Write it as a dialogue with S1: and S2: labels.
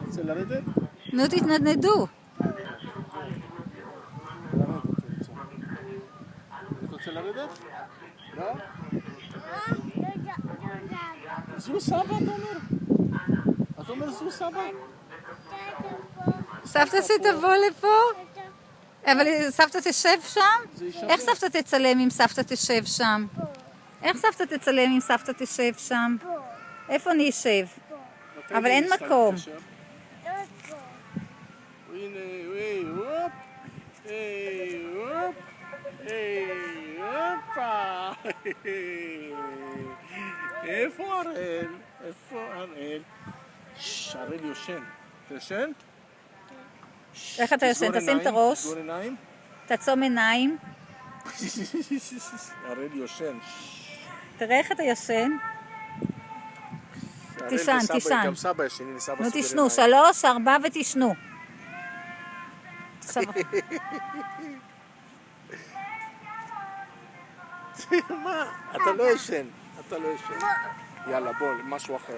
S1: רוצה לרדת?
S2: נו, תתנדנדו.
S1: את רוצה לרדת? לא? זו סבא, אתה אומר? את אומר זו סבא?
S2: סבתא שתבוא לפה? אבל סבתא תשב שם? איך סבתא תצלם אם סבתא תשב שם? איך סבתא תצלם אם סבתא תשב שם? איפה אני אשב? אבל אין מקום.
S1: הנה, הופ, הופ, הופה. איפה הראל? איפה הראל? הראל יושן. אתה יושן?
S2: איך אתה יושן? תשים את הראש.
S1: תסגור עיניים.
S2: תעצום עיניים.
S1: הראל יושן.
S2: תראה איך אתה ישן. תישן, תישן.
S1: גם סבא ישן.
S2: נו, תישנו. 3, 4 ותישנו.
S1: מה? אתה לא ישן. אתה לא ישן. יאללה, בוא, משהו אחר.